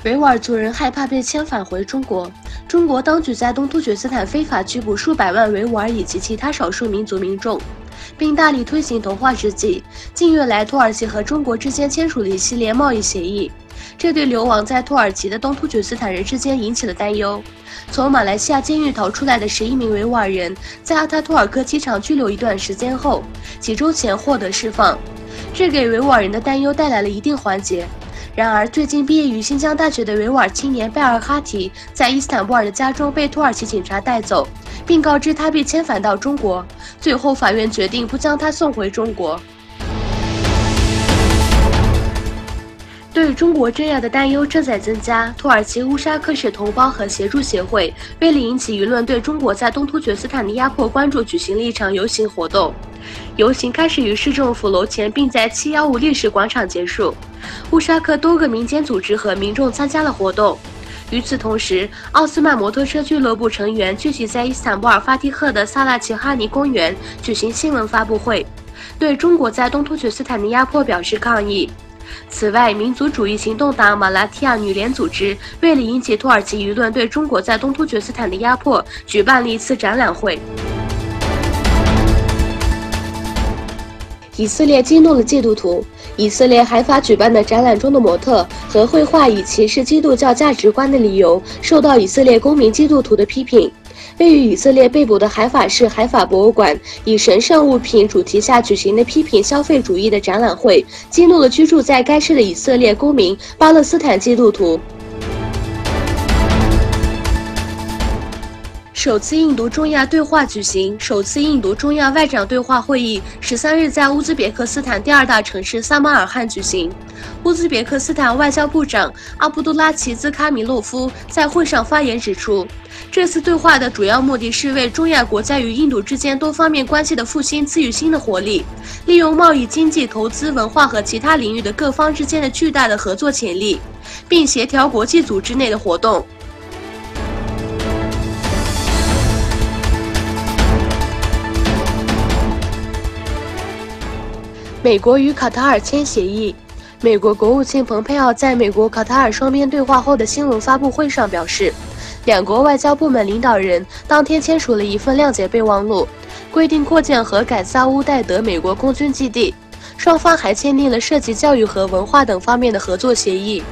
维吾尔族人害怕被遣返回中国。中国当局在东突厥斯坦非法拘捕数百万维吾尔以及其他少数民族民众，并大力推行同化之际，近月来土耳其和中国之间签署了一系列贸易协议，这对流亡在土耳其的东突厥斯坦人之间引起了担忧。从马来西亚监狱逃出来的11名维吾尔人，在阿塔图尔克机场拘留一段时间后，几周前获得释放，这给维吾尔人的担忧带来了一定缓解。然而，最近毕业于新疆大学的维吾尔青年贝尔哈提在伊斯坦布尔的家中被土耳其警察带走，并告知他被遣返到中国，最后法院决定不将他送回中国。对中国镇压的担忧正在增加，土耳其乌沙克氏同胞和协助协会为了引起舆论对中国在东突厥斯坦的压迫关注，举行了一场游行活动。游行开始于市政府楼前，并在715历史广场结束。乌沙克多个民间组织和民众参加了活动。与此同时，奥斯曼摩托车俱乐部成员聚集在伊斯坦布尔法蒂赫的萨拉齐哈尼公园举行新闻发布会，对中国在东突厥斯坦的压迫表示抗议。此外，民族主义行动党马拉提亚女联组织为了引起土耳其舆论对中国在东突厥斯坦的压迫，举办了一次展览会。以色列激怒了基督徒。以色列海法举办的展览中的模特和绘画以歧视基督教价值观的理由，受到以色列公民基督徒的批评。位于以色列被捕的海法市海法博物馆以神圣物品主题下举行的批评消费主义的展览会，激怒了居住在该市的以色列公民巴勒斯坦基督徒。首次印度中亚对话举行。首次印度中亚外长对话会议13日在乌兹别克斯坦第二大城市撒马尔罕举行。乌兹别克斯坦外交部长阿卜杜拉齐兹卡米洛夫在会上发言指出，这次对话的主要目的是为中亚国家与印度之间多方面关系的复兴赐予新的活力，利用贸易、经济、投资、文化和其他领域的各方之间的巨大的合作潜力，并协调国际组织内的活动。美国与卡塔尔签协议。美国国务卿蓬佩奥在美国卡塔尔双边对话后的新闻发布会上表示，两国外交部门领导人当天签署了一份谅解备忘录，规定扩建和改萨乌戴德美国空军基地。双方还签订了涉及教育和文化等方面的合作协议。